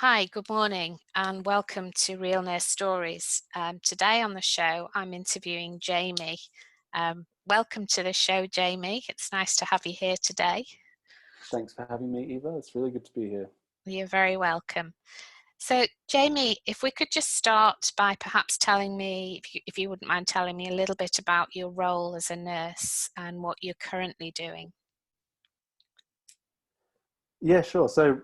Hi, good morning, and welcome to Real Nurse Stories. Today on the show, I'm interviewing Jamie. Welcome to the show, Jamie. It's nice to have you here today. Thanks for having me, Eva. It's really good to be here. You're very welcome. So, Jamie, if we could just start by perhaps telling me, if you wouldn't mind telling me a little bit about your role as a nurse and what you're currently doing. Yeah, sure. So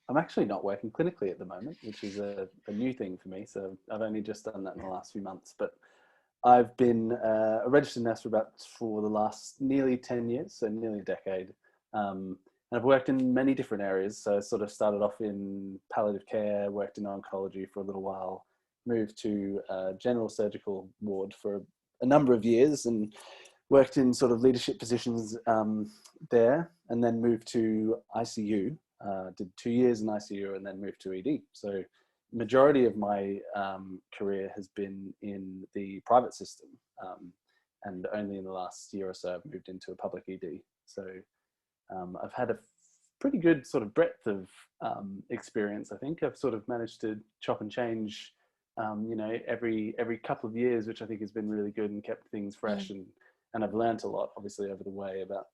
I'm actually not working clinically at the moment, which is a new thing for me. So I've only just done that in the last few months. But I've been a registered nurse for the last nearly 10 years, so nearly a decade. And I've worked in many different areas. So I sort of started off in palliative care, worked in oncology for a little while, moved to general surgical ward for a number of years, and worked in sort of leadership positions there, and then moved to ICU. Did 2 years in ICU and then moved to ED. So majority of my career has been in the private system, and only in the last year or so I've moved into a public ED. So I've had a pretty good sort of breadth of experience. I think I've sort of managed to chop and change, every couple of years, which I think has been really good and kept things fresh. And I've learned a lot, obviously, over the way about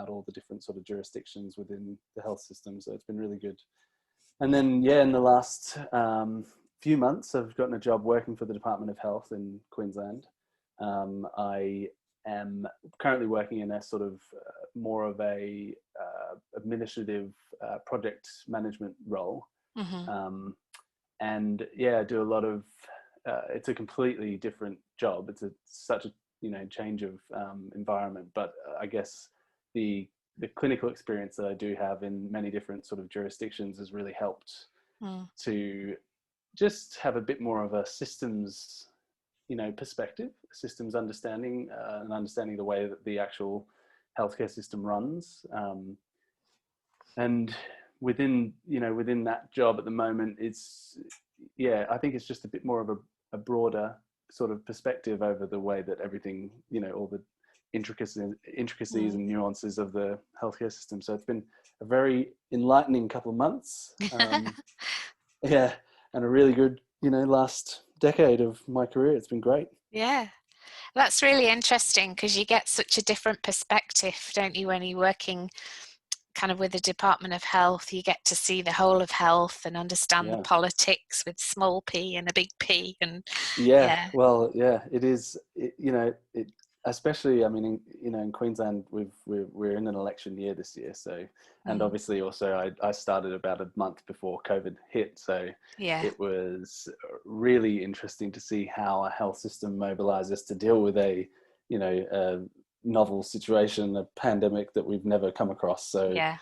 all the different sort of jurisdictions within the health system. So it's been really good. And then, yeah, in the last few months, I've gotten a job working for the Department of Health in Queensland. I am currently working in a sort of more of a administrative project management role. Mm-hmm. And yeah, I do a lot of, it's a completely different job. It's such a change of environment, but I guess the clinical experience that I do have in many different sort of jurisdictions has really helped to just have a bit more of a systems perspective, systems understanding, and understanding the way that the actual healthcare system runs. And within that job at the moment, I think it's just a bit more of a broader sort of perspective over the way that everything, all the intricacies and nuances of the healthcare system. So it's been a very enlightening couple of months. Yeah, and a really good, last decade of my career. It's been great. Yeah. That's really interesting because you get such a different perspective, don't you, when you're working kind of with the Department of Health. You get to see the whole of health and understand the Yeah. politics with small p and a big P. And Yeah, yeah. well, yeah, it is. Especially, I mean, in Queensland, we're in an election year this year, so, and obviously also I started about a month before COVID hit, so Yeah. it was really interesting to see how a health system mobilizes to deal with a novel situation, a pandemic that we've never come across. So Yeah.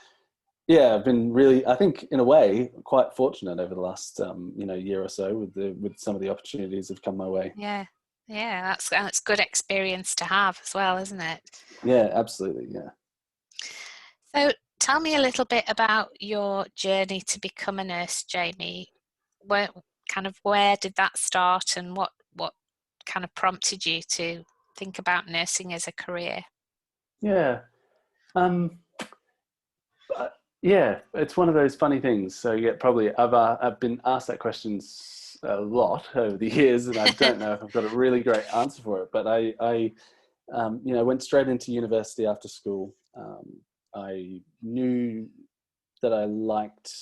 yeah, I've been really, I think, in a way, quite fortunate over the last, year or so with some of the opportunities that have come my way. Yeah. Yeah. That's good experience to have as well, isn't it? Yeah, absolutely. Yeah. So tell me a little bit about your journey to become a nurse, Jamie. Where where did that start, and what kind of prompted you to think about nursing as a career? Yeah. Um, yeah, it's one of those funny things. So yeah, probably I've been asked that question a lot over the years, and I don't know if I've got a really great answer for it. But I went straight into university after school. I knew that I liked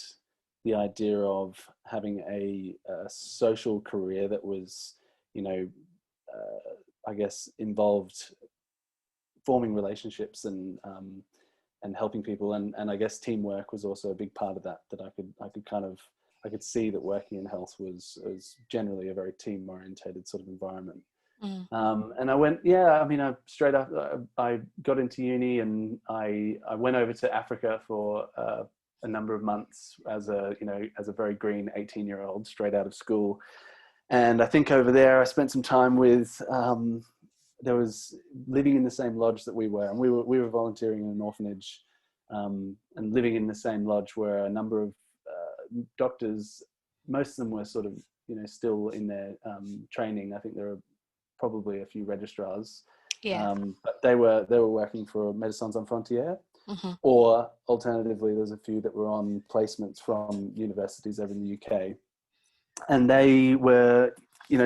the idea of having a social career that was, I guess, involved forming relationships and helping people, and I guess teamwork was also a big part of that. That I could see that working in health was generally a very team orientated sort of environment. And I went, yeah, I mean, straight up, I got into uni, and I went over to Africa for a number of months as a very green 18-year-old straight out of school. And I think over there I spent some time with, there was living in the same lodge that we were, and we were volunteering in an orphanage, and living in the same lodge were a number of doctors. Most of them were sort of, still in their training. I think there were probably a few registrars, Yeah. but they were working for Médecins Sans Frontières. or alternatively, there's a few that were on placements from universities over in the UK, and they were,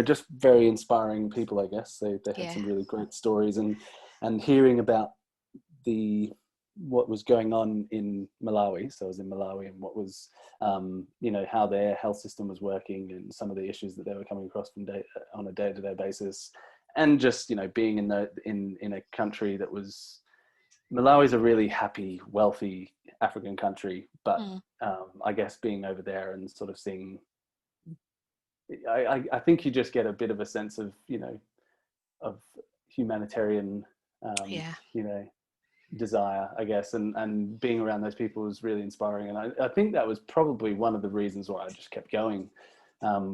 just very inspiring people, I guess. They had some really great stories, and hearing about what was going on in Malawi. So I was in Malawi, and what was, how their health system was working, and some of the issues that they were coming across on a day-to-day basis, and just, being in a country that was, Malawi is a really happy, wealthy African country, but I guess being over there and sort of seeing, I think you just get a bit of a sense of, of humanitarian, desire, I guess, and being around those people was really inspiring. And I think that was probably one of the reasons why I just kept going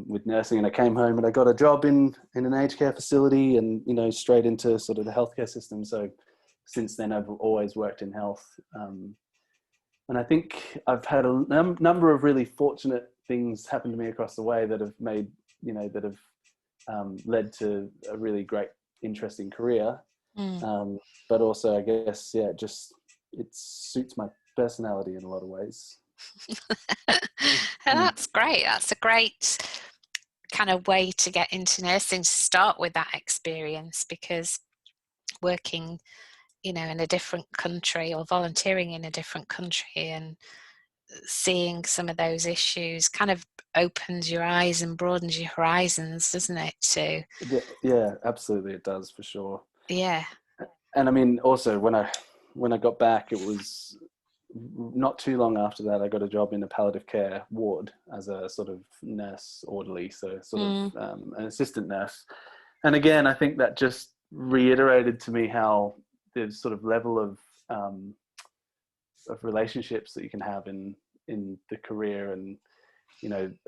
with nursing. And I came home and I got a job in an aged care facility, and, straight into sort of the healthcare system. So since then, I've always worked in health. And I think I've had a number of really fortunate things happen to me across the way that have made, that have led to a really great, interesting career. But also, I guess, it suits my personality in a lot of ways. That's great. That's a great kind of way to get into nursing, to start with that experience, because working, in a different country, or volunteering in a different country, and seeing some of those issues kind of opens your eyes and broadens your horizons, doesn't it? Yeah, absolutely, it does, for sure. Yeah. And I mean, also when I got back, it was not too long after that, I got a job in a palliative care ward as a sort of nurse orderly, so sort of an assistant nurse. And again, I think that just reiterated to me how the sort of level of relationships that you can have in the career. And,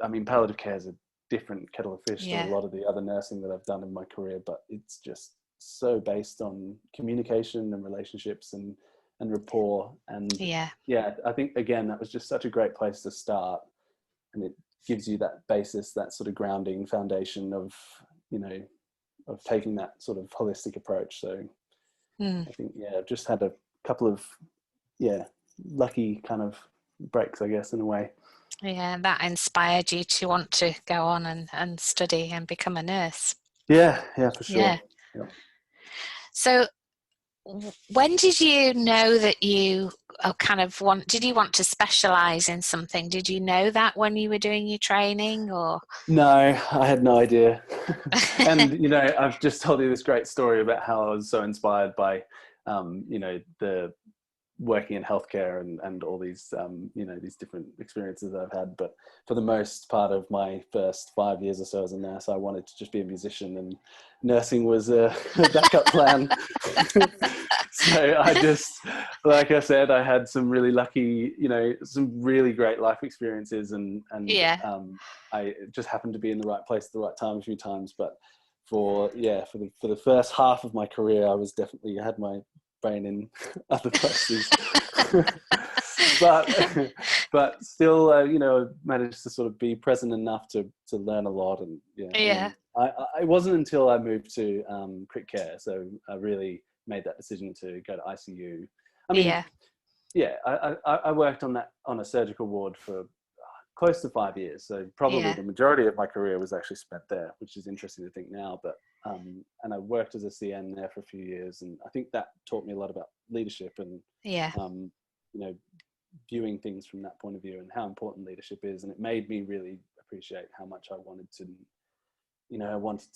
I mean, palliative care is a different kettle of fish to a lot of the other nursing that I've done in my career, but it's just so based on communication and relationships and rapport. And I think, again, that was just such a great place to start, and it gives you that basis, that sort of grounding foundation of, of taking that sort of holistic approach. So I think, I've just had a couple of, lucky kind of breaks, I guess, in a way. Yeah, that inspired you to want to go on and study and become a nurse. Yeah, for sure. Yeah. So when did you know that you did you want to specialize in something? Did you know that when you were doing your training, or? No, I had no idea. And, I've just told you this great story about how I was so inspired by, the working in healthcare and all these, these different experiences that I've had. But for the most part of my first 5 years or so as a nurse, I wanted to just be a musician, and nursing was a backup plan. So I just, like I said, I had some really lucky, some really great life experiences, and I just happened to be in the right place at the right time a few times. But for the first half of my career, I had my brain in other places. but still, managed to sort of be present enough to learn a lot. And I wasn't until I moved to crit care, so I really made that decision to go to ICU. I mean, I worked on a surgical ward for close to 5 years, so probably the majority of my career was actually spent there, which is interesting to think now. But and I worked as a CN there for a few years, and I think that taught me a lot about leadership and viewing things from that point of view, and how important leadership is. And it made me really appreciate how much I wanted to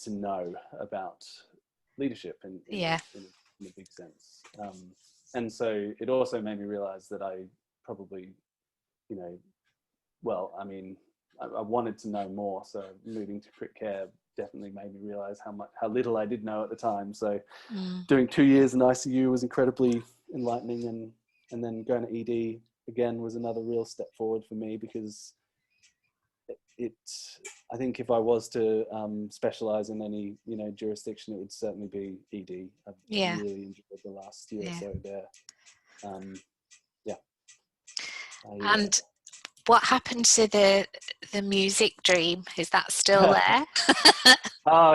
know about leadership in a big sense. And so it also made me realize that I probably, I wanted to know more. So moving to crit care definitely made me realize how little I did know at the time. So doing 2 years in ICU was incredibly enlightening, and then going to ED again was another real step forward for me, because I think if I was to specialize in any jurisdiction, it would certainly be ED. I've really enjoyed the last year or so there. And What happened to the music dream? Is that still there? Oh,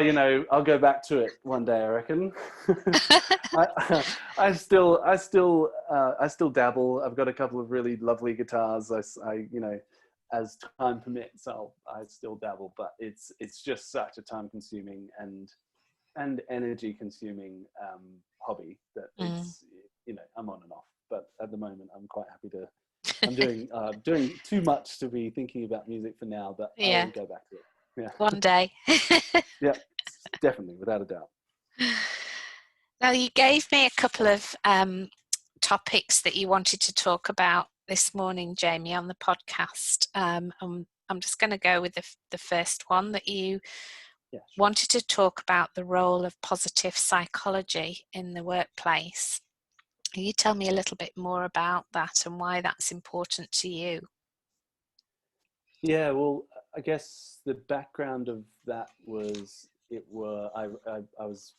I'll go back to it one day, I reckon. I still dabble. I've got a couple of really lovely guitars. As time permits, I still dabble, but it's just such a time consuming and energy consuming hobby that it's, I'm on and off. But at the moment, I'm quite happy to. I'm doing too much to be thinking about music for now, but Yeah. I'll go back to it. Yeah. One day. Yeah, definitely, without a doubt. Now, you gave me a couple of topics that you wanted to talk about this morning, Jamie, on the podcast. I'm just going to go with the first one, that you wanted to talk about the role of positive psychology in the workplace. Can you tell me a little bit more about that and why that's important to you? Yeah, well, I guess the background of that was I was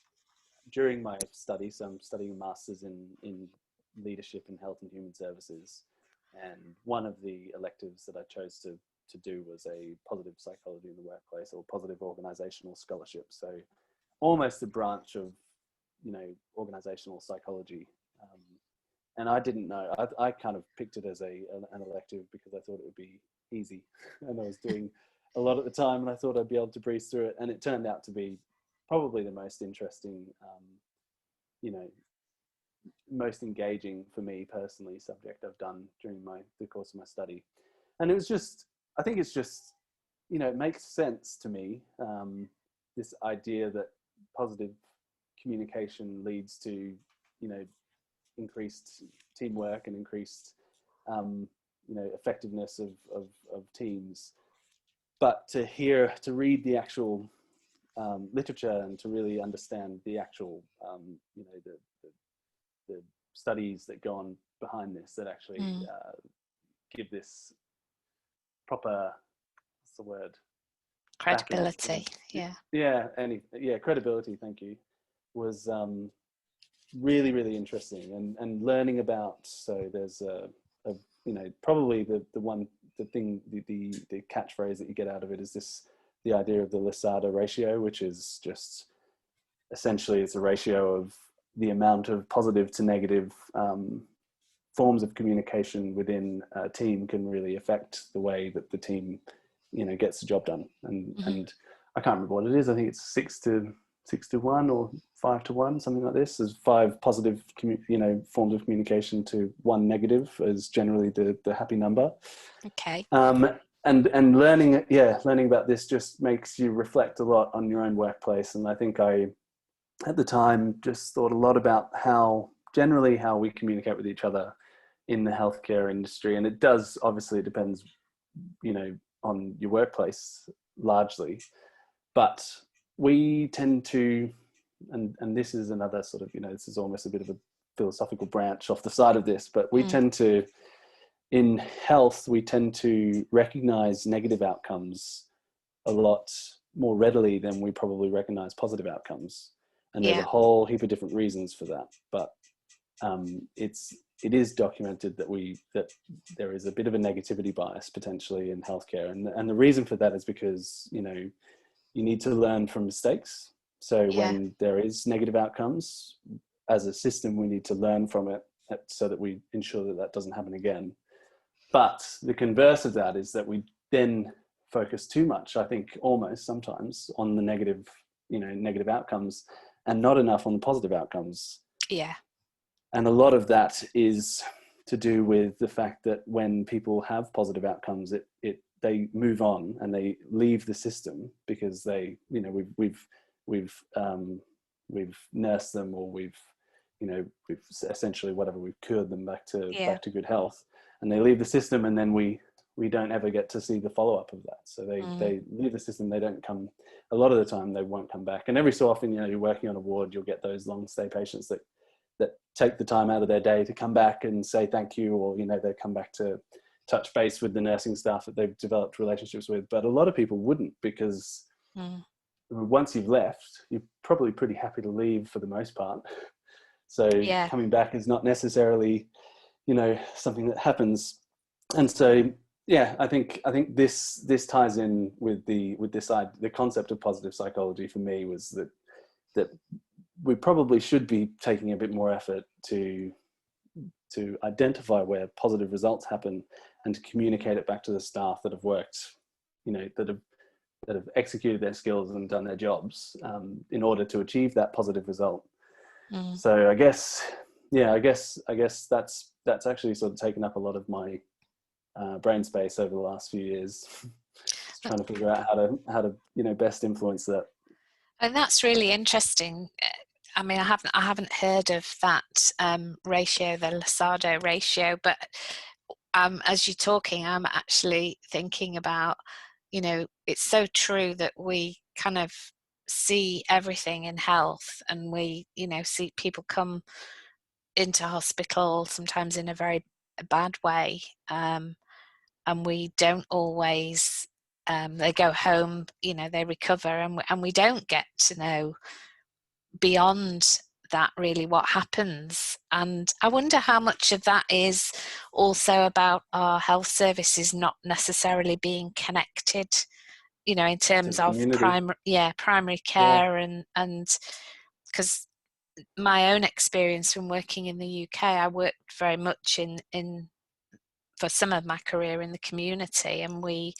during my study, so I'm studying a master's in leadership in health and human services, and one of the electives that I chose to do was a positive psychology in the workplace, or positive organizational scholarship. So almost a branch of organizational psychology. And I didn't know. I kind of picked it as an elective because I thought it would be easy, and I was doing a lot at the time, and I thought I'd be able to breeze through it. And it turned out to be probably the most interesting, most engaging for me personally subject I've done during the course of my study. And it was just, I think it's just, it makes sense to me, this idea that positive communication leads to, increased teamwork and increased, effectiveness of teams. But to read the actual literature and to really understand the actual, the studies that go on behind this that actually give this proper, what's the word? Credibility. Credibility. Thank you. Was really, really interesting, and learning about. So there's probably the catchphrase that you get out of it is the idea of the Losada Ratio, which is just essentially it's a ratio of the amount of positive to negative forms of communication within a team can really affect the way that the team, gets the job done. And I can't remember what it is. I think it's 6-1 or 5-1, something like this. There's 5 positive, forms of communication to 1 negative is generally the happy number. Okay. And learning about this just makes you reflect a lot on your own workplace. And I think at the time, just thought a lot about how we communicate with each other in the healthcare industry. And it depends, on your workplace largely, but we tend to, and this is another sort of, this is almost a bit of a philosophical branch off the side of this, but we tend to, in health, we tend to recognize negative outcomes a lot more readily than we probably recognize positive outcomes. And there's a whole heap of different reasons for that. But it is documented that there is a bit of a negativity bias potentially in healthcare. And the reason for that is because, you need to learn from mistakes. So when there is negative outcomes, as a system, we need to learn from it so that we ensure that doesn't happen again. But the converse of that is that we then focus too much, I think, almost sometimes on the negative outcomes, and not enough on the positive outcomes. Yeah. And a lot of that is to do with the fact that when people have positive outcomes, they move on and they leave the system because we've nursed them, or we've essentially we've cured them back to good health, and they leave the system, and then we don't ever get to see the follow-up of that. So they leave the system, they don't come, a lot of the time they won't come back. And every so often, you're working on a ward, you'll get those long stay patients that take the time out of their day to come back and say thank you, or they come back to touch base with the nursing staff that they've developed relationships with. But a lot of people wouldn't, because once you've left, you're probably pretty happy to leave for the most part. So coming back is not necessarily, something that happens. And so yeah, I think this ties in with this side. The concept of positive psychology for me was that we probably should be taking a bit more effort to identify where positive results happen and to communicate it back to the staff that have worked, that have executed their skills and done their jobs, in order to achieve that positive result. So I guess that's actually sort of taken up a lot of my brain space over the last few years. Just trying to figure out how to best influence that. And that's really interesting. I mean, I haven't heard of that ratio, the Losada ratio, but as you're talking, I'm actually thinking about, it's so true that we kind of see everything in health, and we, see people come into hospital sometimes in a very bad way, and we don't always. They go home, they recover, and we don't get to know beyond that really what happens. And I wonder how much of that is also about our health services not necessarily being connected, in To terms the of community. primary Yeah. care, and because my own experience from working in the UK, I worked very much in for some of my career in the community, and we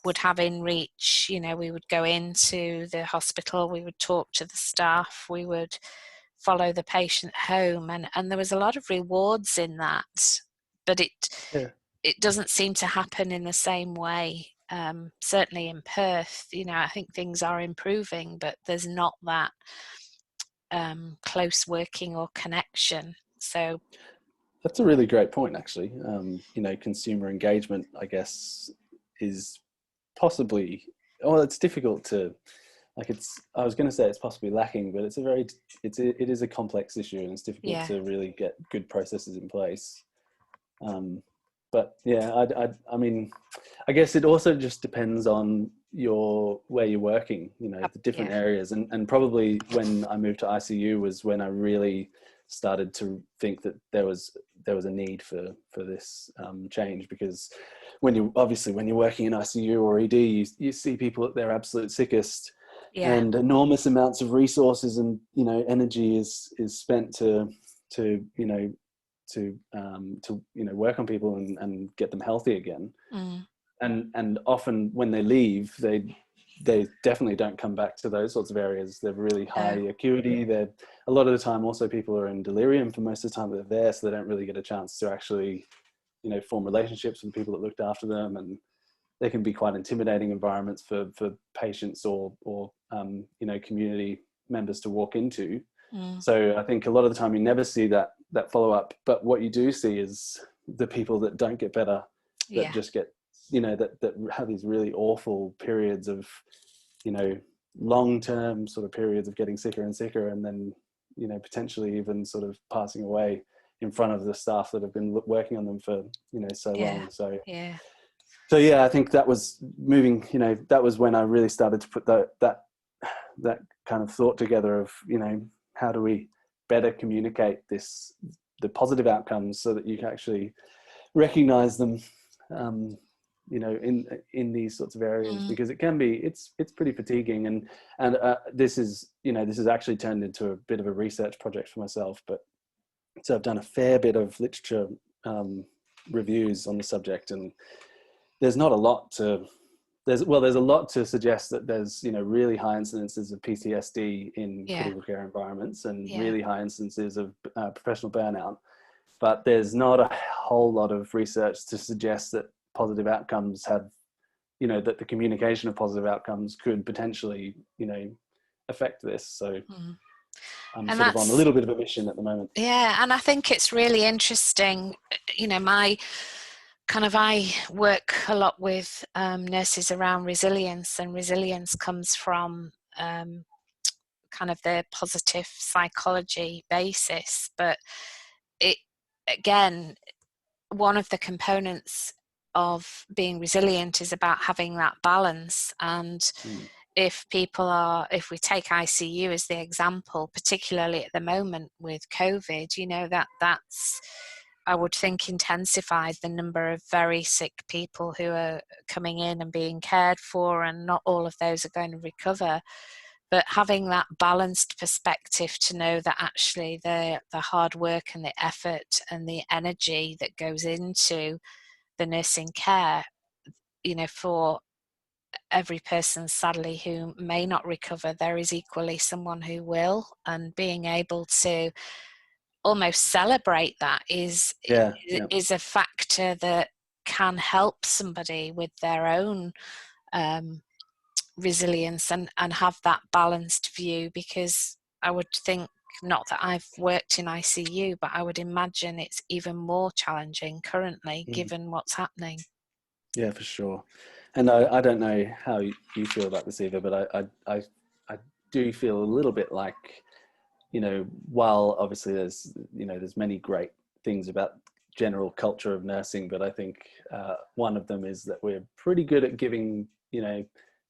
would have in reach, we would go into the hospital, we would talk to the staff, we would follow the patient home, and there was a lot of rewards in that, but Yeah. it doesn't seem to happen in the same way. Certainly in Perth, I think things are improving, but there's not that close working or connection. So That's a really great point, actually. Consumer engagement, I guess, is possibly, well, it's difficult to, like, I was going to say it's possibly lacking, but it is a complex issue, and it's difficult yeah, to really get good processes in place. But yeah, I mean, I guess it also just depends on where you're working, the different yeah, areas. And probably when I moved to ICU was when I really started to think that there was a need for this change, because when you're working in ICU or ED, you see people at their absolute sickest, yeah, and enormous amounts of resources and energy is spent to work on people and get them healthy again. And often when they leave, they definitely don't come back to those sorts of areas. They're really high no, acuity. They're a lot of the time also people are in delirium for most of the time that they're there, so they don't really get a chance to actually form relationships with the people that looked after them, and they can be quite intimidating environments for patients or community members to walk into. So I think a lot of the time you never see that follow up, but what you do see is the people that don't get better, that yeah, just get that have these really awful periods of long-term sort of periods of getting sicker and sicker, and then potentially even sort of passing away in front of the staff that have been working on them for so yeah, long. So yeah, yeah, I think that was moving. That was when I really started to put that kind of thought together of how do we better communicate the positive outcomes so that you can actually recognize them, in these sorts of areas, because it can be it's pretty fatiguing, and this is actually turned into a bit of a research project for myself. But so I've done a fair bit of literature reviews on the subject, and there's not a lot to there's a lot to suggest that there's really high incidences of PTSD in yeah, critical care environments, and yeah, really high instances of professional burnout. But there's not a whole lot of research to suggest that positive outcomes have, that the communication of positive outcomes could potentially, affect this. So I'm and sort of on a that's little bit of a mission at the moment. yeah, and I think it's really interesting. I work a lot with nurses around resilience, and resilience comes from kind of the positive psychology basis. But it, again, one of the components of being resilient is about having that balance. And Mm. if we take ICU as the example, particularly at the moment with COVID, that's I would think intensified the number of very sick people who are coming in and being cared for, and not all of those are going to recover. But having that balanced perspective to know that actually the hard work and the effort and the energy that goes into the nursing care, for every person sadly who may not recover, there is equally someone who will, and being able to almost celebrate that is a factor that can help somebody with their own resilience, and have that balanced view. Because I would think, not that I've worked in ICU, but I would imagine it's even more challenging currently given what's happening. Yeah, for sure. And I don't know how you feel about this either, but I do feel a little bit like, while obviously there's many great things about general culture of nursing, but I think one of them is that we're pretty good at giving,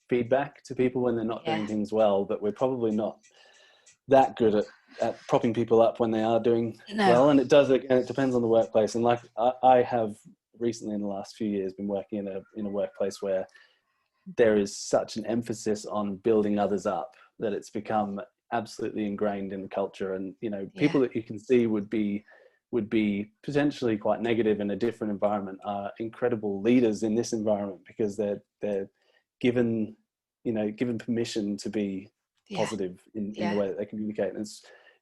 feedback to people when they're not doing things well, but we're probably not that good at propping people up when they are doing well. And it depends on the workplace. And like I have recently in the last few years been working in a workplace where there is such an emphasis on building others up that it's become absolutely ingrained in the culture. And people that you can see would be potentially quite negative in a different environment are incredible leaders in this environment, because they're given permission to be positive in the way that they communicate. And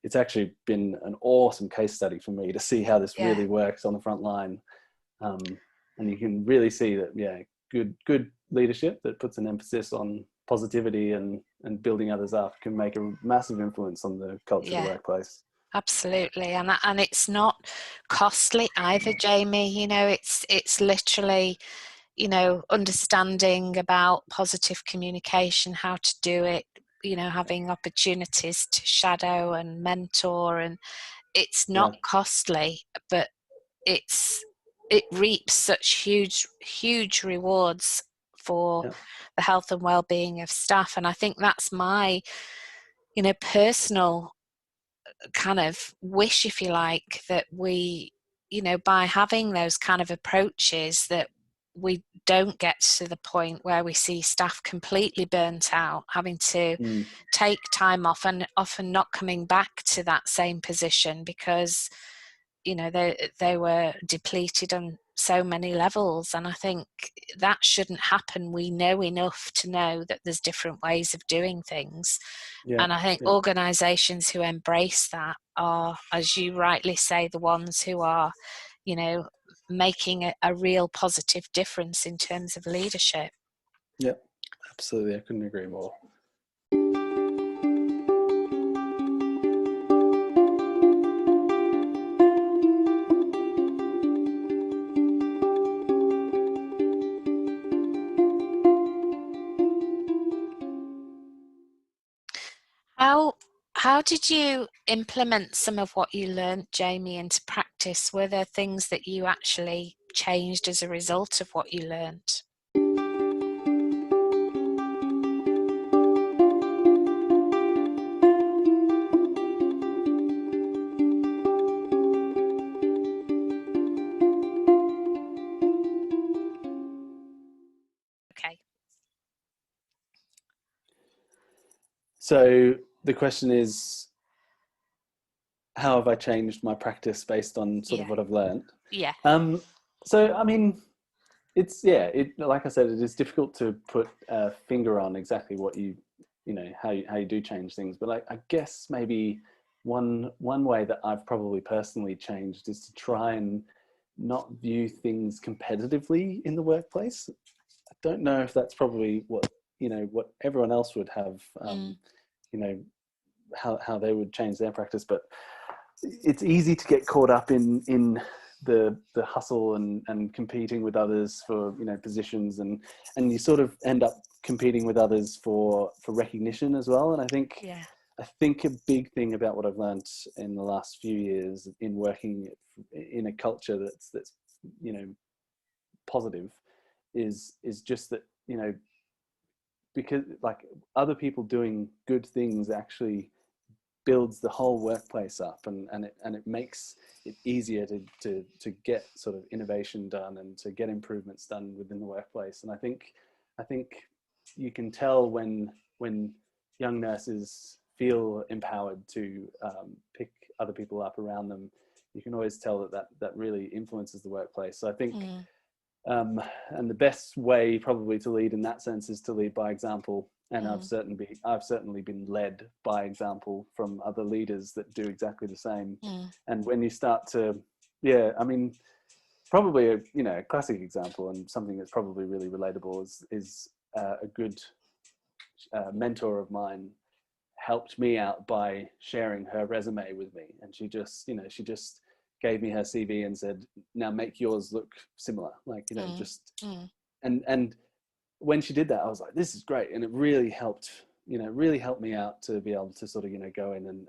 it's actually been an awesome case study for me to see how this really works on the front line. And you can really see that, good leadership that puts an emphasis on positivity and building others up can make a massive influence on the culture of the workplace. Absolutely. And it's not costly either, Jamie. It's literally, understanding about positive communication, how to do it, having opportunities to shadow and mentor, and it's not costly, but it reaps such huge rewards for the health and well-being of staff. And I think that's my personal kind of wish, if you like, that we, by having those kind of approaches, that we don't get to the point where we see staff completely burnt out, having to take time off, and often not coming back to that same position because they were depleted on so many levels. And I think that shouldn't happen. We know enough to know that there's different ways of doing things. And I think organizations who embrace that are, as you rightly say, the ones who are making a real positive difference in terms of leadership. Yeah, absolutely. I couldn't agree more. How did you implement some of what you learned, Jamie, into practice? Were there things that you actually changed as a result of what you learned? Okay. So the question is, how have I changed my practice based on sort of what I've learned? Yeah. So, I mean, like I said, it is difficult to put a finger on exactly what how you do change things. But I guess maybe one way that I've probably personally changed is to try and not view things competitively in the workplace. I don't know if that's probably what everyone else would have, how they would change their practice, but it's easy to get caught up in the hustle and competing with others for positions, and you sort of end up competing with others for recognition as well. And I think a big thing about what I've learned in the last few years in working in a culture that's positive is just that because like other people doing good things actually builds the whole workplace up, and it makes it easier to get sort of innovation done and to get improvements done within the workplace. And I think you can tell when young nurses feel empowered to pick other people up around them. You can always tell that really influences the workplace. So I think, and the best way probably to lead in that sense is to lead by example. And I've certainly been led by example from other leaders that do exactly the same. And when you start to, I mean, probably a classic example and something that's probably really relatable is a good mentor of mine helped me out by sharing her resume with me, and she just gave me her CV and said, now make yours look similar, like and when she did that, I was like, this is great. And it really helped me out to be able to sort of go in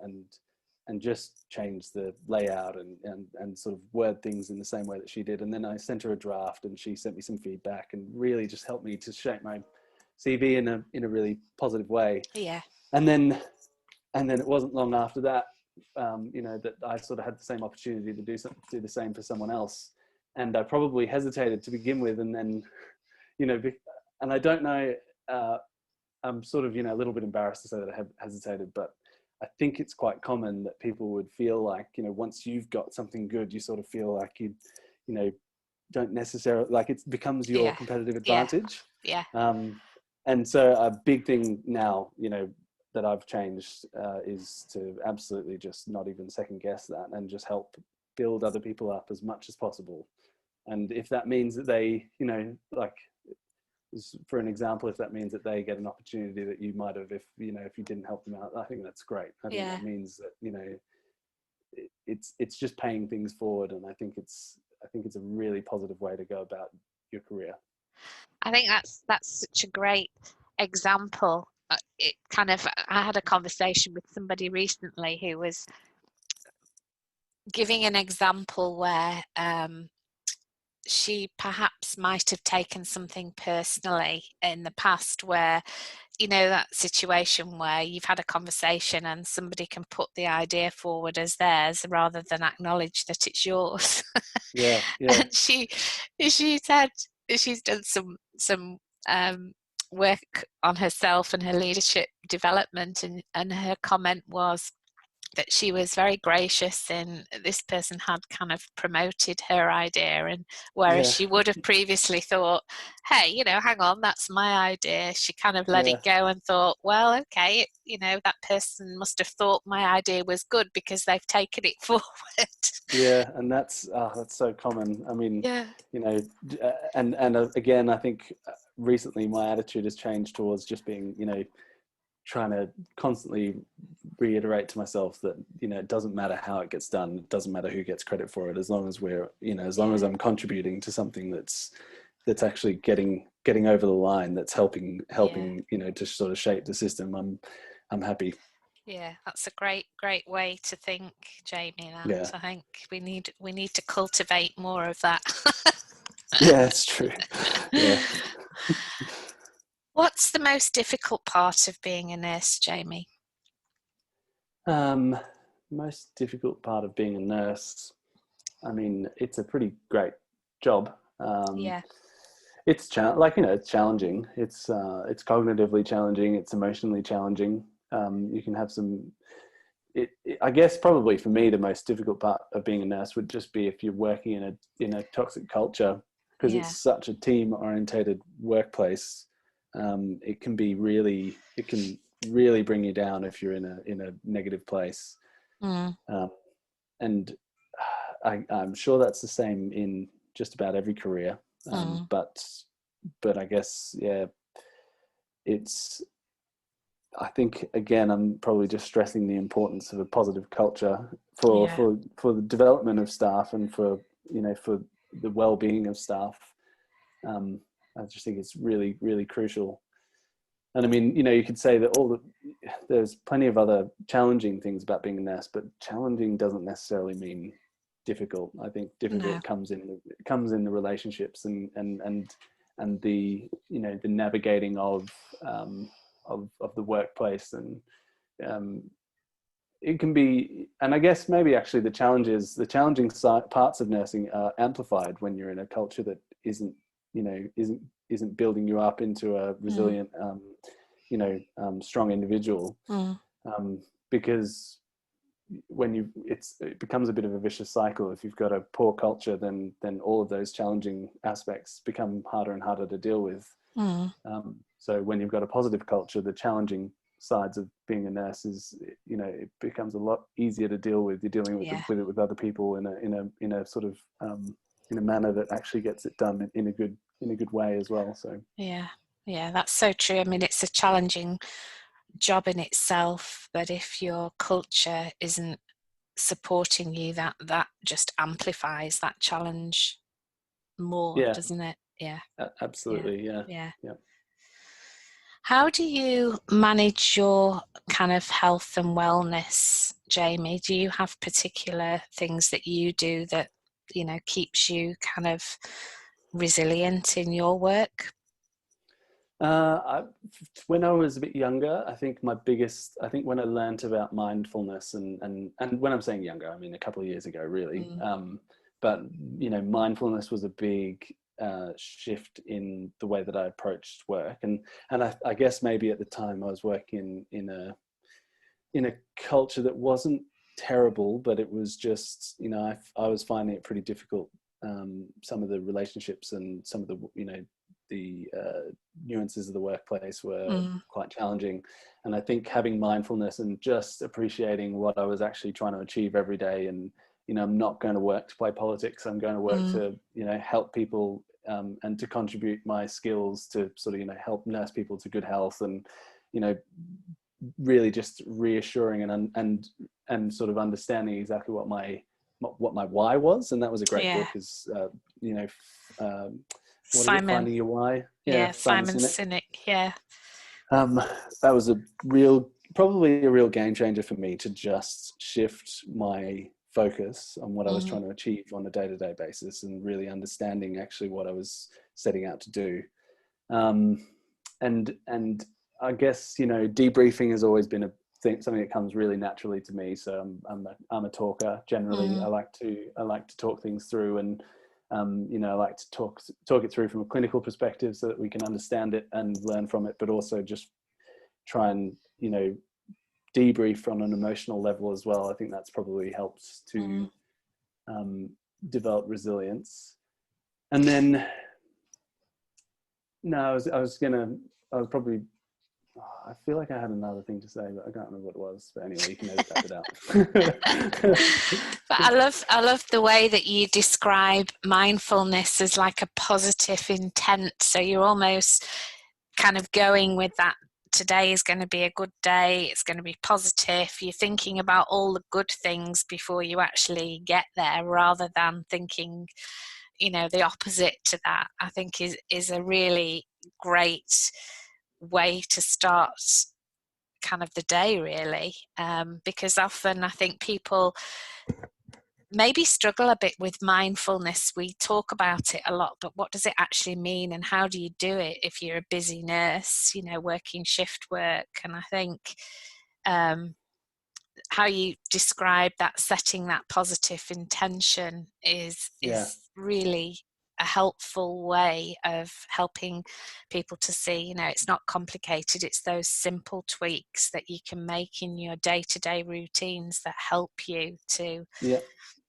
and just change the layout and sort of word things in the same way that she did. And then I sent her a draft and she sent me some feedback and really just helped me to shape my CV in a really positive way. And then it wasn't long after that, that I sort of had the same opportunity to do the same for someone else. And I probably hesitated to begin with. And then, and I don't know, I'm sort of, a little bit embarrassed to say that I have hesitated, but I think it's quite common that people would feel like, once you've got something good, you sort of feel like you don't necessarily, like it becomes your competitive advantage. And so a big thing now, that I've changed is to absolutely just not even second guess that and just help build other people up as much as possible. And if that means that they, like, for an example, if that means that they get an opportunity that you might have, if you didn't help them out, I think that's great. I think that means that, it's just paying things forward. And I think it's a really positive way to go about your career. I think that's such a great example. I had a conversation with somebody recently who was giving an example where she perhaps might have taken something personally in the past, where that situation where you've had a conversation and somebody can put the idea forward as theirs rather than acknowledge that it's yours. And she said she's done some work on herself and her leadership development, and her comment was that she was very gracious in this person had kind of promoted her idea, and whereas she would have previously thought, hey, hang on, that's my idea, she kind of let it go and thought, well, okay, that person must have thought my idea was good because they've taken it forward. And that's so common. I mean, and again, I think recently my attitude has changed towards just being, trying to constantly reiterate to myself that, it doesn't matter how it gets done. It doesn't matter who gets credit for it, as long as we're, as long as I'm contributing to something that's actually getting over the line, that's helping, to sort of shape the system. I'm happy. Yeah, that's a great way to think, Jamie. I think we need to cultivate more of that. Yeah, it's true. Yeah. What's the most difficult part of being a nurse, Jamie? Most difficult part of being a nurse, I mean, it's a pretty great job. It's it's challenging. It's cognitively challenging. It's emotionally challenging. You can have some. I guess probably for me the most difficult part of being a nurse would just be if you're working in a toxic culture, because it's such a team-orientated workplace. It can really bring you down if you're in a negative place. And I'm sure that's the same in just about every career. But I guess, I think, again, I'm probably just stressing the importance of a positive culture for the development of staff and for the well-being of staff. I just think it's really, really crucial. And I mean, you could say that there's plenty of other challenging things about being a nurse, but challenging doesn't necessarily mean difficult. I think difficult comes in the relationships and the the navigating of the workplace, and it can be, and I guess maybe actually the challenging parts of nursing are amplified when you're in a culture that isn't, isn't building you up into a resilient, strong individual. Because it becomes a bit of a vicious cycle. If you've got a poor culture, then all of those challenging aspects become harder and harder to deal with. So when you've got a positive culture, the challenging sides of being a nurse is, it becomes a lot easier to deal with. You're dealing with it with other people in a sort of in a manner that actually gets it done in a good way as well. So yeah, that's so true. I mean, it's a challenging job in itself, but if your culture isn't supporting you, that just amplifies that challenge more, doesn't it? Absolutely. Yeah. Yeah. How do you manage your kind of health and wellness, Jamie? Do you have particular things that you do that, keeps you kind of resilient in your work? When I was a bit younger, I think when I learned about mindfulness and when I'm saying younger, I mean a couple of years ago, really. But mindfulness was a big shift in the way that I approached work, and I guess maybe at the time I was working in a culture that wasn't terrible, but it was just, I was finding it pretty difficult. Some of the relationships and some of the nuances of the workplace were quite challenging. And I think having mindfulness and just appreciating what I was actually trying to achieve every day, and I'm not going to work to play politics. I'm going to work to help people and to contribute my skills to sort of help nurse people to good health, and really just reassuring and sort of understanding exactly what my why was. And that was a great book, is what is it? Finding Your Why. Simon Sinek. That was probably a real game changer for me, to just shift my focus on what I was trying to achieve on a day-to-day basis, and really understanding actually what I was setting out to do. And I guess, debriefing has always been something that comes really naturally to me. So I'm a talker generally. I like to talk things through, and I like to talk it through from a clinical perspective so that we can understand it and learn from it, but also just try and debrief on an emotional level as well. I think that's probably helped to develop resilience. And then I feel like I had another thing to say, but I can't remember what it was. But anyway, you can edit that out. But I love the way that you describe mindfulness as like a positive intent. So you're almost kind of going with that. Today is going to be a good day. It's going to be positive. You're thinking about all the good things before you actually get there, rather than thinking, the opposite to that. I think is a really great way to start kind of the day, really, because often I think people maybe struggle a bit with mindfulness. We talk about it a lot, but what does it actually mean, and how do you do it if you're a busy nurse, working shift work? And I think how you describe that, setting that positive intention is really a helpful way of helping people to see, it's not complicated. It's those simple tweaks that you can make in your day-to-day routines that help you to... Yeah,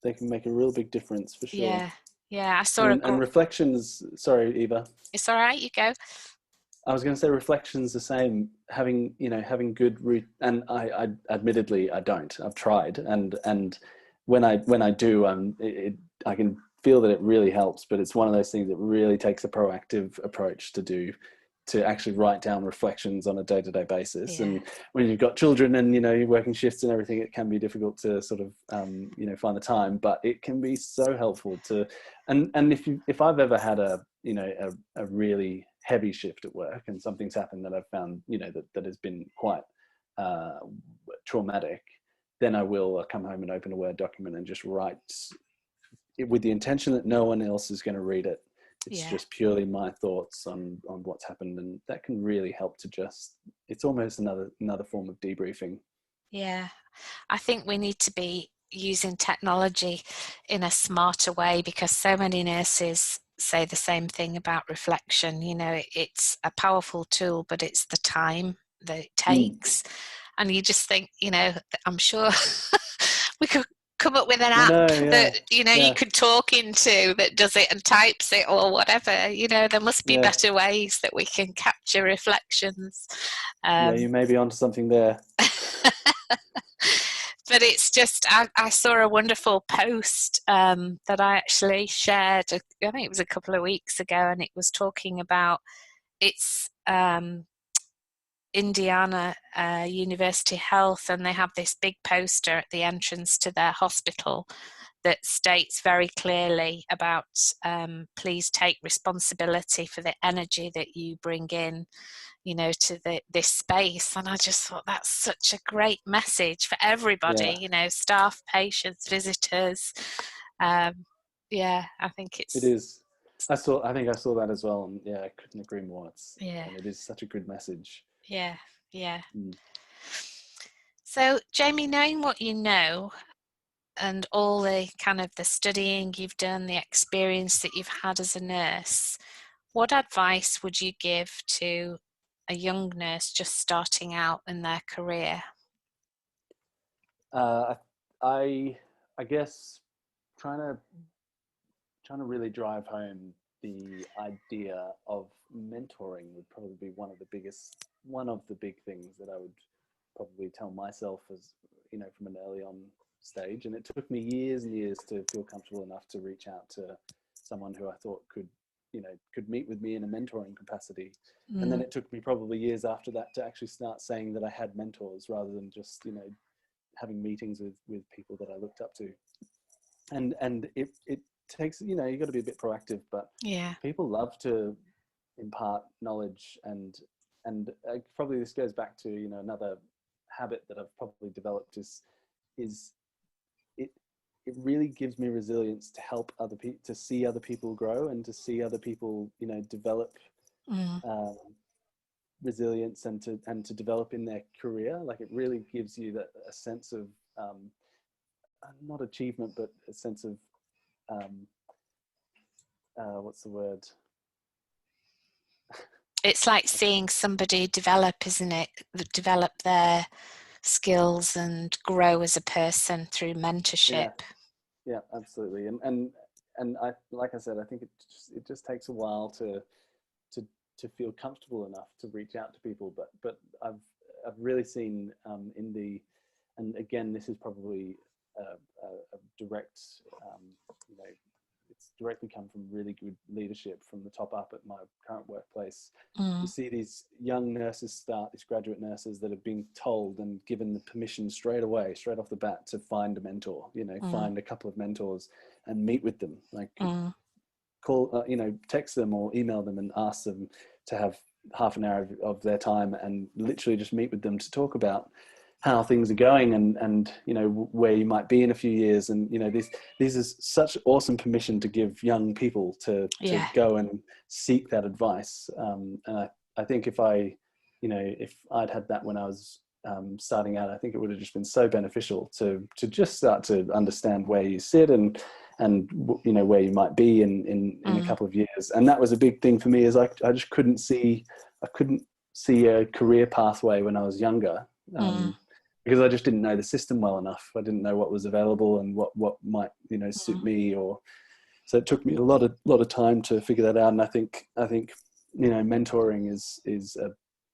they can make a real big difference, for sure. Yeah, I saw and reflections. Sorry, Eva. It's all right, you go. I was going to say reflection's the same. Having good and I admittedly I don't. I've tried, and when I do, I can feel that it really helps. But it's one of those things that really takes a proactive approach to actually write down reflections on a day-to-day basis. And when you've got children and you're working shifts and everything, it can be difficult to sort of find the time. But it can be so helpful to. And if I've ever had a really heavy shift at work and something's happened that I've found that has been quite traumatic, then I will come home and open a Word document and just write it with the intention that no one else is going to read it. It's just purely my thoughts on what's happened, and that can really help to it's almost another form of debriefing. Yeah. I think we need to be using technology in a smarter way, because so many nurses say the same thing about reflection. You know, it's a powerful tool, but it's the time that it takes. And you just think, you know, I'm sure we could come up with an I app know, yeah, that, you know, you yeah, could talk into that does it and types it or whatever. You know, there must be yeah, better ways that we can capture reflections. yeah. You Um, may be onto something there. but it's just, I saw a wonderful post that I actually shared, I think it was a couple of weeks ago, and it was talking about, it's Indiana University Health, and they have this big poster at the entrance to their hospital that states very clearly about please take responsibility for the energy that you bring in, you know, to this space. And I just thought that's such a great message for everybody, Yeah, you know, staff, patients, visitors. Yeah, I think it it's, is. I think I saw that as well, and yeah, I couldn't agree more. yeah, And it is such a good message. yeah, yeah. Mm. So, Jamie, knowing what you know and all the kind of the studying you've done, the experience that you've had as a nurse, what advice would you give to a young nurse just starting out in their career? Uh, I I guess trying to trying to really drive home the idea of mentoring would probably be one of the big things that I would probably tell myself, as you know, from an early on stage. And it took me years and years to feel comfortable enough to reach out to someone who I thought could meet with me in a mentoring capacity. And then Mm, it took me probably years after that to actually start saying that I had mentors, rather than just, you know, having meetings with people that I looked up to. And it takes, you know, you got to be a bit proactive, but yeah. people love to impart knowledge. And probably this goes back to, you know, another habit that I've probably developed is it it really gives me resilience to help other people, to see other people grow, and to see other people, you know, develop Mm, um, resilience, and to develop in their career. Like, it really gives you that a sense of not achievement, but a sense of um, what's the word? it's like seeing somebody develop, isn't it? Develop their skills and grow as a person through mentorship. Yeah, yeah, absolutely. And I, like I said, I think it just takes a while to to feel comfortable enough to reach out to people. But I've really seen in the, and again, this is probably a direct, you know, it's directly come from really good leadership from the top up at my current workplace. You Mm, see these young nurses start, these graduate nurses that have been told and given the permission straight away, straight off the bat, to find a mentor, you know, mm, find a couple of mentors and meet with them. Like, mm, call, you know, text them or email them and ask them to have half an hour of their time, and literally just meet with them to talk about how things are going, and you know, where you might be in a few years. And you know, this is such awesome permission to give young people to yeah. go and seek that advice. And I think if I, you know, if I'd had that when I was starting out, I think it would have just been so beneficial to just start to understand where you sit, and you know, where you might be in a Mm, couple of years. And that was a big thing for me, is I just couldn't see, I couldn't see a career pathway when I was younger, mm, because I just didn't know the system well enough. I didn't know what was available and what might, you know, suit mm, me. Or so it took me a lot of time to figure that out. And I think you know, mentoring is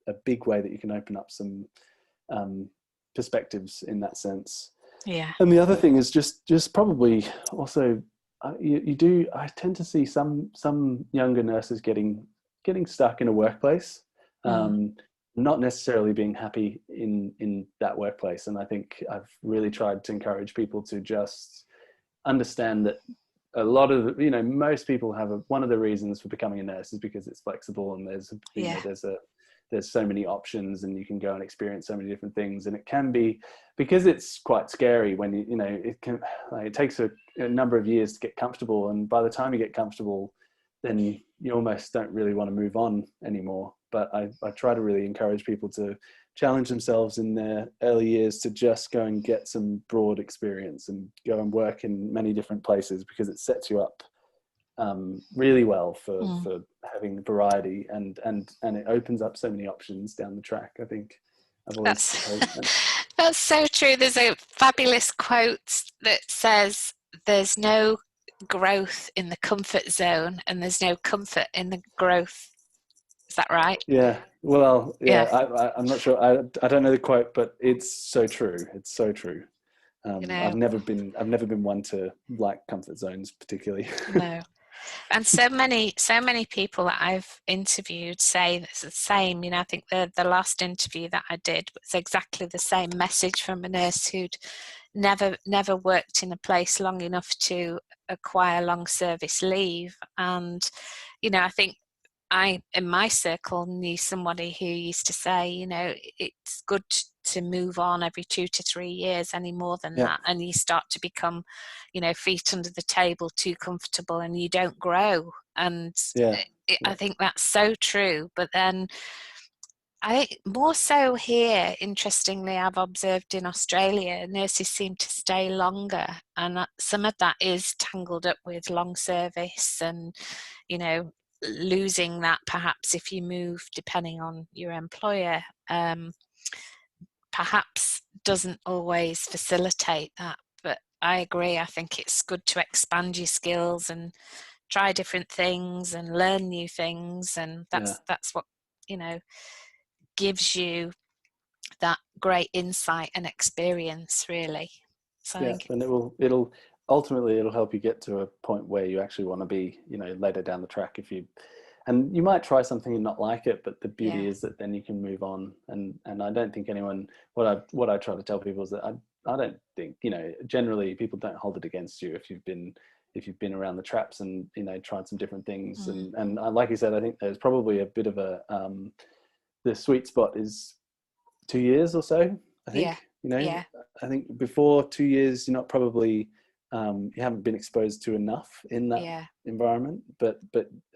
a big way that you can open up some um, perspectives in that sense. yeah. And the other thing is just probably also, you do, I tend to see some younger nurses getting stuck in a workplace, Mm, not necessarily being happy in that workplace. And I think I've really tried to encourage people to just understand that a lot of, you know, most people have one of the reasons for becoming a nurse is because it's flexible, and there's, you know, yeah. there's so many options, and you can go and experience so many different things. And it can be, because it's quite scary when you know, it takes a number of years to get comfortable. And by the time you get comfortable, then you almost don't really want to move on anymore. But I try to really encourage people to challenge themselves in their early years to just go and get some broad experience and go and work in many different places, because it sets you up really well for having variety, and it opens up so many options down the track. I think I've always that's so true. There's a fabulous quote that says there's no growth in the comfort zone and there's no comfort in the growth. Is that right? Yeah. Well, yeah. I'm not sure. I don't know the quote, but it's so true. It's so true. I've never been one to like comfort zones particularly. No. And so many people that I've interviewed say it's the same. I think the last interview that I did was exactly the same message from a nurse who'd never worked in a place long enough to acquire long service leave. And I think I, in my circle, knew somebody who used to say, it's good to move on every 2 to 3 years, any more than that, and you start to become, feet under the table, too comfortable, and you don't grow. And I think that's so true. But then I think more so here, interestingly, I've observed in Australia, nurses seem to stay longer, and some of that is tangled up with long service and, losing that perhaps if you move depending on your employer, perhaps doesn't always facilitate that. But I agree, I think it's good to expand your skills and try different things and learn new things, and that's what gives you that great insight and experience, really. So and it'll ultimately help you get to a point where you actually want to be, later down the track. And you might try something and not like it, but the beauty is that then you can move on. And I don't think anyone, what I try to tell people is that I don't think, generally people don't hold it against you if you've been around the traps and, tried some different things. And like you said, I think there's probably a bit of the sweet spot is 2 years or so, I think. I think before 2 years, you're not probably, you haven't been exposed to enough in that environment. But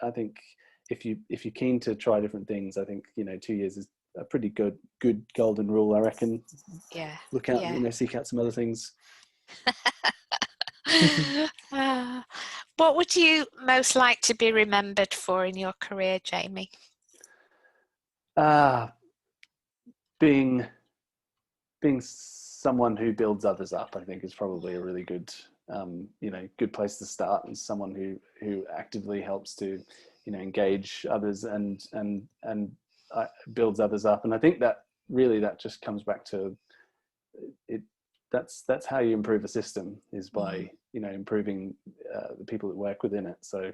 I think if you're keen to try different things, I think 2 years is a pretty good golden rule, I reckon. Look out, seek out some other things. What would you most like to be remembered for in your career, Jamie? Being someone who builds others up, I think, is probably a really good, good place to start, and someone who actively helps to, engage others and builds others up. And I think that really that just comes back to it. That's how you improve a system, is by improving the people that work within it. So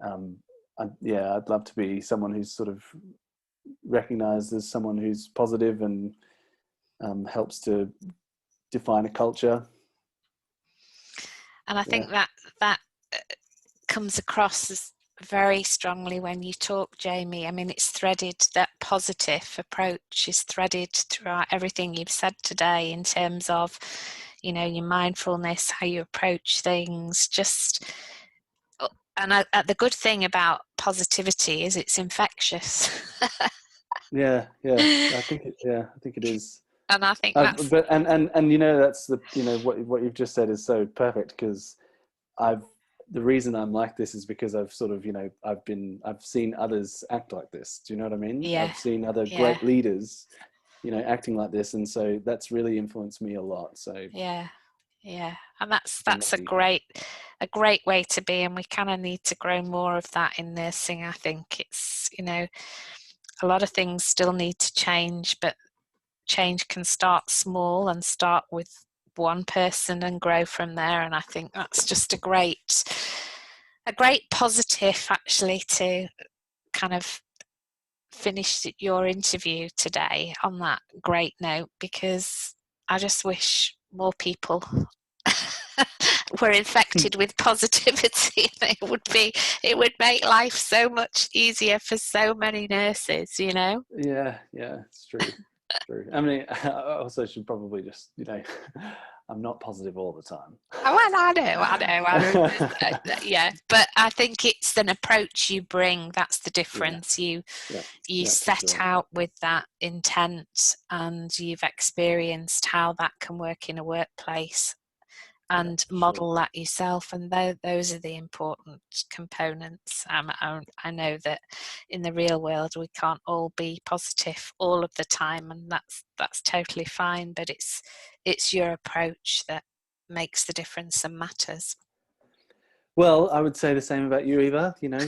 I'd love to be someone who's sort of recognized as someone who's positive and helps to define a culture. And I think that comes across as very strongly when you talk, Jamie. I mean, it's threaded, that positive approach is threaded throughout everything you've said today, in terms of, your mindfulness, how you approach things, and the good thing about positivity is it's infectious. I think it is. And I think that's but that's the what you've just said is so perfect, because the reason I'm like this is because I've sort of I've seen others act like this. Do you know what I mean? I've seen other great leaders acting like this, and so that's really influenced me a lot. So and that's a great way to be, and we kind of need to grow more of that in nursing. I think it's a lot of things still need to change, but change can start small and start with one person and grow from there. And I think that's just a great positive, actually, to kind of finish your interview today on that great note, because I just wish more people were infected with positivity. It would make life so much easier for so many nurses, it's true. True. I mean, I also should probably just I'm not positive all the time. Oh, well, I know. Yeah, but I think it's an approach you bring. That's the difference. You set sure. out with that intent, and you've experienced how that can work in a workplace, and model that yourself. And those are the important components. I know that in the real world we can't all be positive all of the time, and that's totally fine. But it's your approach that makes the difference and matters. Well, I would say the same about you, Eva. You know,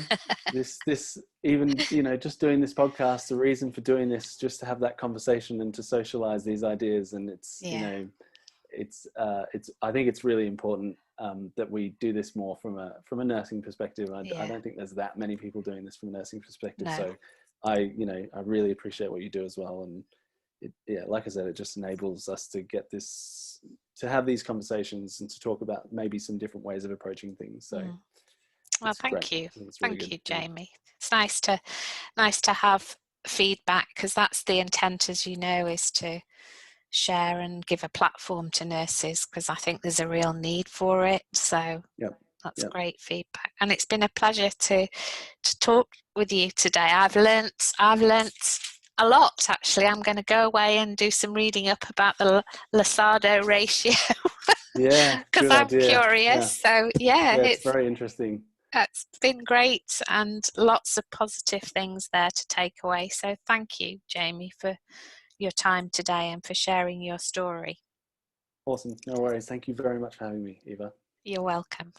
this even, you know, just doing this podcast, the reason for doing this, just to have that conversation and to socialize these ideas. And it's, you know, it's I think it's really important that we do this more from a nursing perspective. I don't think there's that many people doing this from a nursing perspective. No. So I really appreciate what you do as well. And like I said, it just enables us to get this, to have these conversations and to talk about maybe some different ways of approaching things. So well, thank you. Really thank you, Jamie. It's nice to have feedback, because that's the intent, as you know, is to share and give a platform to nurses, because I think there's a real need for it. So that's great feedback, and it's been a pleasure to talk with you today. I've learnt a lot, actually. I'm going to go away and do some reading up about the Losada ratio. Because I'm curious. So it's very interesting. It's been great, and lots of positive things there to take away. So thank you, Jamie, for your time today and for sharing your story. Awesome. No worries. Thank you very much for having me, Eva. You're welcome.